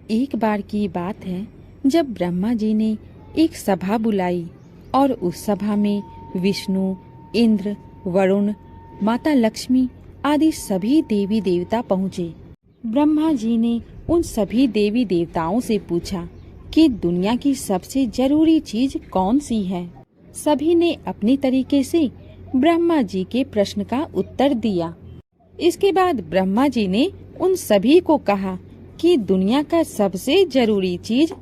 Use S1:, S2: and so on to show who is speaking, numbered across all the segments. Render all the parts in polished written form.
S1: एक बार की बात है जब ब्रह्मा जी ने एक सभा बुलाई और उस सभा में विष्णु, इंद्र, वरुण, माता लक्ष्मी आदि सभी देवी देवता पहुँचे। ब्रह्मा जी ने उन सभी देवी देवताओं से पूछा कि दुनिया की सबसे जरूरी चीज कौन सी है। सभी ने अपने तरीके से ब्रह्मा जी के प्रश्न का उत्तर दिया। इसके बाद ब्रह्मा जी ने उन सभी को कहा कि दुनिया का सबसे जरूरी चीज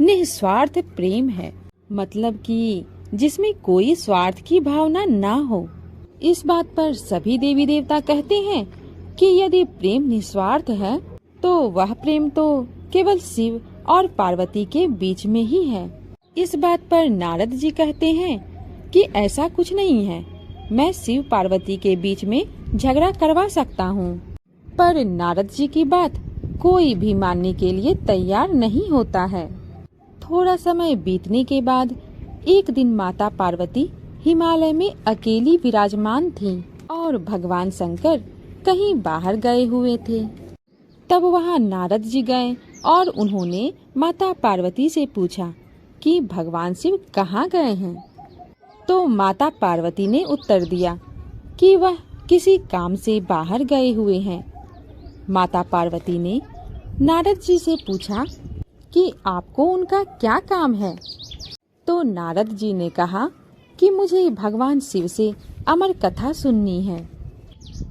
S1: निस्वार्थ प्रेम है, मतलब कि जिसमें कोई स्वार्थ की भावना ना हो। इस बात पर सभी देवी देवता कहते हैं कि यदि प्रेम निस्वार्थ है तो वह प्रेम तो केवल शिव और पार्वती के बीच में ही है। इस बात पर नारद जी कहते हैं कि ऐसा कुछ नहीं है, मैं शिव पार्वती के बीच में झगड़ा करवा सकता हूँ। पर नारद जी की बात कोई भी मानने के लिए तैयार नहीं होता है। थोड़ा समय बीतने के बाद एक दिन माता पार्वती हिमालय में अकेली विराजमान थीं और भगवान शंकर कहीं बाहर गए हुए थे। तब वहां नारद जी गए और उन्होंने माता पार्वती से पूछा कि भगवान शिव कहाँ गए हैं। तो माता पार्वती ने उत्तर दिया कि वह किसी काम से बाहर गए हुए हैं। माता पार्वती ने नारद जी से पूछा कि आपको उनका क्या काम है। तो नारद जी ने कहा कि मुझे भगवान शिव से अमर कथा सुननी है।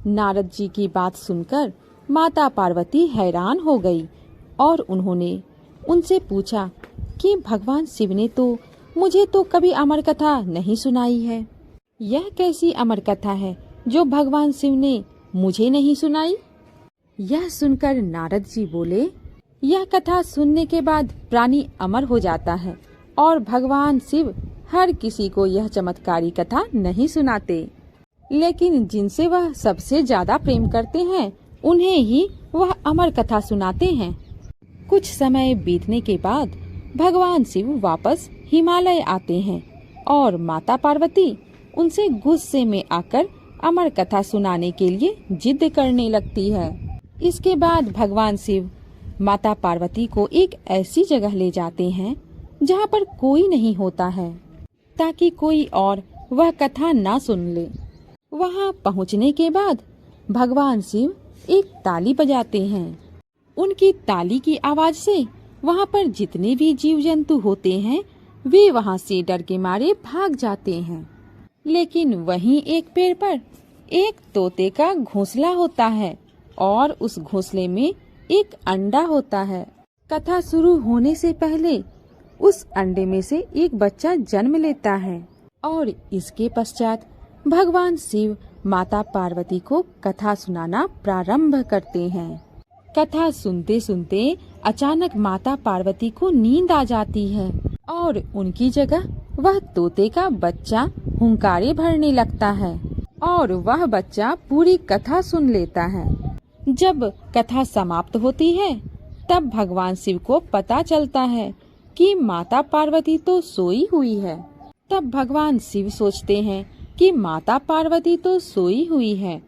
S1: नारद जी की बात सुनकर माता पार्वती हैरान हो गई और उन्होंने उनसे पूछा कि भगवान शिव ने तो मुझे तो कभी अमर कथा नहीं सुनाई है। यह कैसी अमर कथा है जो भगवान शिव ने मुझे नहीं सुनाई। यह सुनकर नारद जी बोले, यह कथा सुनने के बाद प्राणी अमर हो जाता है और भगवान शिव हर किसी को यह चमत्कारी कथा नहीं सुनाते, लेकिन जिनसे वह सबसे ज्यादा प्रेम करते हैं उन्हें ही वह अमर कथा सुनाते हैं। कुछ समय बीतने के बाद भगवान शिव वापस हिमालय आते हैं और माता पार्वती उनसे गुस्से में आकर अमर कथा सुनाने के लिए जिद करने लगती है। इसके बाद भगवान शिव माता पार्वती को एक ऐसी जगह ले जाते हैं जहाँ पर कोई नहीं होता है, ताकि कोई और वह कथा ना सुन ले। वहाँ पहुँचने के बाद भगवान शिव एक ताली बजाते हैं। उनकी ताली की आवाज से वहाँ पर जितने भी जीव जंतु होते हैं वे वहाँ से डर के मारे भाग जाते हैं। लेकिन वहीं एक पेड़ पर एक तोते का घोंसला होता है और उस घोंसले में एक अंडा होता है। कथा शुरू होने से पहले उस अंडे में से एक बच्चा जन्म लेता है और इसके पश्चात भगवान शिव माता पार्वती को कथा सुनाना प्रारंभ करते हैं। कथा सुनते सुनते अचानक माता पार्वती को नींद आ जाती है और उनकी जगह वह तोते का बच्चा हुंकारे भरने लगता है और वह बच्चा पूरी कथा सुन लेता है। जब कथा समाप्त होती है तब भगवान शिव को पता चलता है कि माता पार्वती तो सोई हुई है। तब भगवान शिव सोचते हैं कि माता पार्वती तो सोई हुई है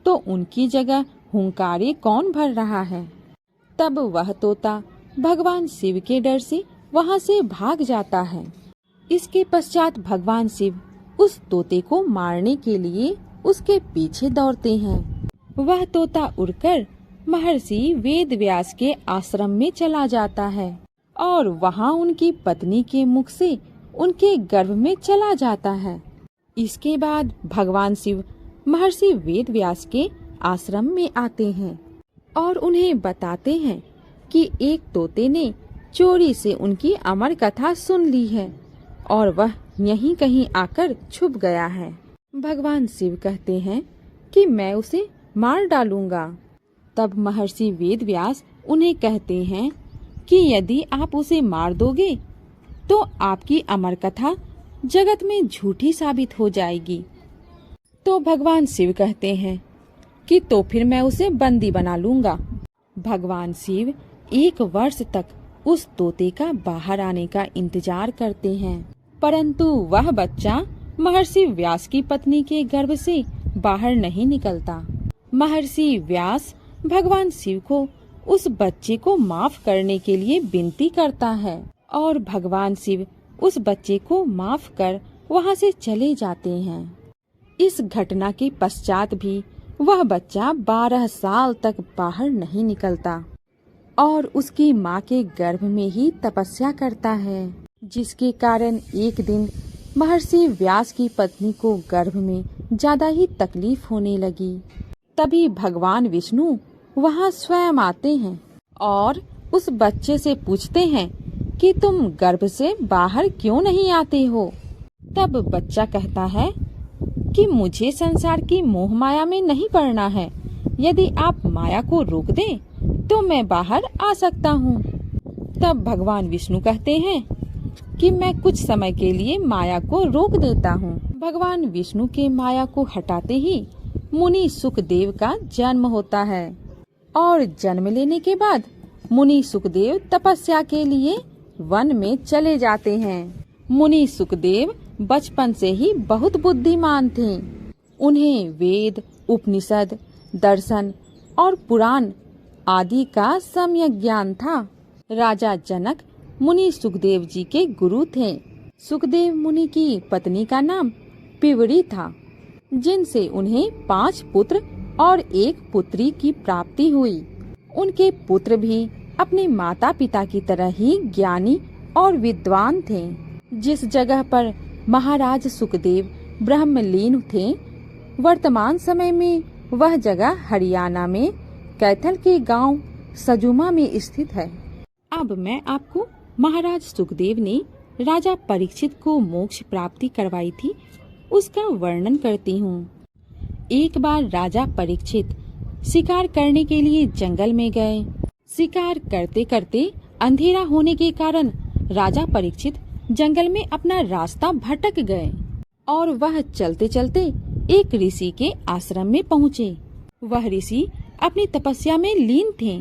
S1: तो उनकी जगह हुंकारे कौन भर रहा है। तब वह तोता भगवान शिव के डर से वहाँ से भाग जाता है। इसके पश्चात भगवान शिव उस तोते को मारने के लिए उसके पीछे दौड़ते हैं। वह तोता उड़कर महर्षि वेद व्यास के आश्रम में चला जाता है और वहाँ उनकी पत्नी के मुख से उनके गर्भ में चला जाता है। इसके बाद भगवान शिव महर्षि वेद व्यास के आश्रम में आते हैं और उन्हें बताते हैं कि एक तोते ने चोरी से उनकी अमर कथा सुन ली है और वह यहीं कहीं आकर छुप गया है। भगवान शिव कहते हैं कि मैं उसे मार डालूंगा। तब महर्षि वेद व्यास उन्हें कहते हैं कि यदि आप उसे मार दोगे तो आपकी अमर कथा जगत में झूठी साबित हो जाएगी। तो भगवान शिव कहते हैं कि तो फिर मैं उसे बंदी बना लूंगा। भगवान शिव 1 वर्ष तक उस तोते का बाहर आने का इंतजार करते हैं, परंतु वह बच्चा महर्षि व्यास की पत्नी के गर्भ से बाहर नहीं निकलता। महर्षि व्यास भगवान शिव को उस बच्चे को माफ करने के लिए विनती करता है और भगवान शिव उस बच्चे को माफ कर वहाँ से चले जाते हैं। इस घटना के पश्चात भी वह बच्चा 12 साल तक बाहर नहीं निकलता और उसकी माँ के गर्भ में ही तपस्या करता है, जिसके कारण एक दिन महर्षि व्यास की पत्नी को गर्भ में ज्यादा ही तकलीफ होने लगी। तभी भगवान विष्णु वहाँ स्वयं आते हैं और उस बच्चे से पूछते हैं कि तुम गर्भ से बाहर क्यों नहीं आते हो। तब बच्चा कहता है कि मुझे संसार की मोह माया में नहीं पड़ना है, यदि आप माया को रोक दें तो मैं बाहर आ सकता हूँ। तब भगवान विष्णु कहते हैं कि मैं कुछ समय के लिए माया को रोक देता हूँ। भगवान विष्णु के माया को हटाते ही मुनि सुखदेव का जन्म होता है और जन्म लेने के बाद मुनि सुखदेव तपस्या के लिए वन में चले जाते हैं। मुनि सुखदेव बचपन से ही बहुत बुद्धिमान थे। उन्हें वेद, उपनिषद, दर्शन और पुराण आदि का सम्यक ज्ञान था। राजा जनक मुनि सुखदेव जी के गुरु थे। सुखदेव मुनि की पत्नी का नाम पिवड़ी था, जिनसे उन्हें 5 पुत्र और 1 पुत्री की प्राप्ति हुई। उनके पुत्र भी अपने माता पिता की तरह ही ज्ञानी और विद्वान थे। जिस जगह पर महाराज सुखदेव ब्रह्मलीन थे, वर्तमान समय में वह जगह हरियाणा में कैथल के गांव सजुमा में स्थित है। अब मैं आपको महाराज सुखदेव ने राजा परीक्षित को मोक्ष प्राप्ति करवाई थी उसका वर्णन करती हूँ। एक बार राजा परीक्षित शिकार करने के लिए जंगल में गए। शिकार करते करते अंधेरा होने के कारण राजा परीक्षित जंगल में अपना रास्ता भटक गए और वह चलते चलते एक ऋषि के आश्रम में पहुँचे। वह ऋषि अपनी तपस्या में लीन थे।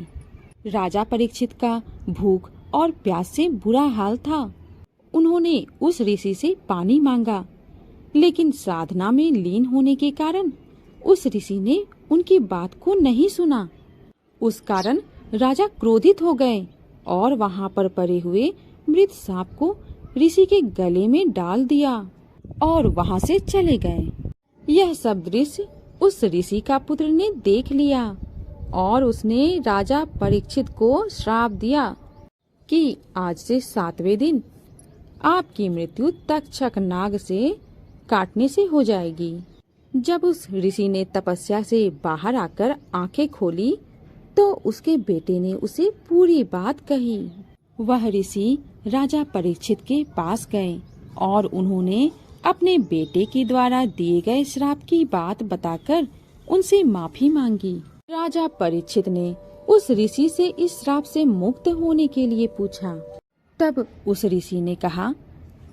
S1: राजा परीक्षित का भूख और प्यास से बुरा हाल था। उन्होंने उस ऋषि से पानी मांगा, लेकिन साधना में लीन होने के कारण उस ऋषि ने उनकी बात को नहीं सुना। उस कारण राजा क्रोधित हो गए और वहाँ पर पड़े हुए मृत सांप को ऋषि के गले में डाल दिया और वहाँ से चले गए। यह सब दृश्य उस ऋषि का पुत्र ने देख लिया और उसने राजा परीक्षित को श्राप दिया कि आज से 7वें दिन आपकी मृत्यु तक्षक नाग से काटने से हो जाएगी। जब उस ऋषि ने तपस्या से बाहर आकर आंखें खोली तो उसके बेटे ने उसे पूरी बात कही। वह ऋषि राजा परीक्षित के पास गए और उन्होंने अपने बेटे के द्वारा दिए गए श्राप की बात बताकर उनसे माफी मांगी। राजा परीक्षित ने उस ऋषि से इस श्राप से मुक्त होने के लिए पूछा। तब उस ऋषि ने कहा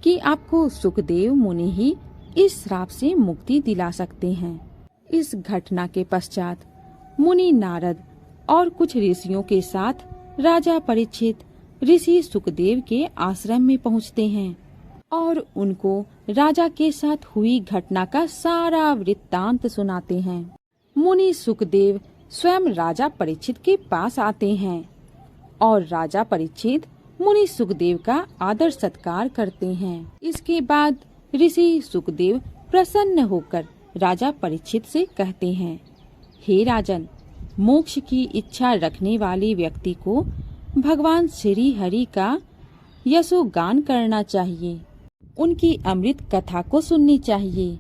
S1: कि आपको सुखदेव मुनि ही इस श्राप से मुक्ति दिला सकते हैं। इस घटना के पश्चात मुनि नारद और कुछ ऋषियों के साथ राजा परीक्षित ऋषि सुखदेव के आश्रम में पहुंचते हैं और उनको राजा के साथ हुई घटना का सारा वृत्तांत सुनाते हैं। मुनि सुखदेव स्वयं राजा परीक्षित के पास आते हैं और राजा परीक्षित मुनि सुखदेव का आदर सत्कार करते हैं। इसके बाद ऋषि सुखदेव प्रसन्न होकर राजा परीक्षित से कहते हैं, हे राजन, मोक्ष की इच्छा रखने वाले व्यक्ति को भगवान श्री हरि का यशोगान करना चाहिए। उनकी अमृत कथा को सुननी चाहिए।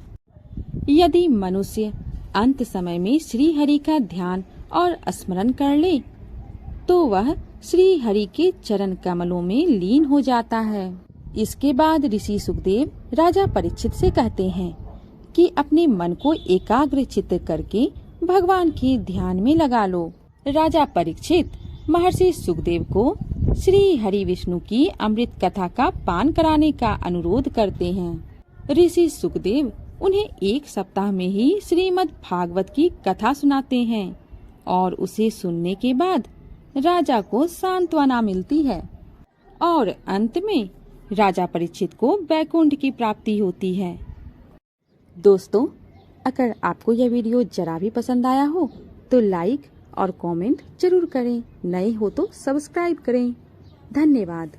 S1: यदि मनुष्य अंत समय में श्री हरि का ध्यान और स्मरण कर ले तो वह श्री हरि के चरण कमलों में लीन हो जाता है। इसके बाद ऋषि सुखदेव राजा परीक्षित से कहते हैं कि अपने मन को एकाग्र चित्त करके भगवान के ध्यान में लगा लो। राजा परीक्षित महर्षि सुखदेव को श्री हरि विष्णु की अमृत कथा का पान कराने का अनुरोध करते हैं। ऋषि सुखदेव उन्हें 1 सप्ताह में ही श्रीमद् भागवत की कथा सुनाते हैं और उसे सुनने के बाद राजा को सांत्वना मिलती है और अंत में राजा परीक्षित को वैकुंठ की प्राप्ति होती है। दोस्तों, अगर आपको यह वीडियो जरा भी पसंद आया हो तो लाइक और कमेंट जरूर करें। नए हो तो सब्सक्राइब करें। धन्यवाद।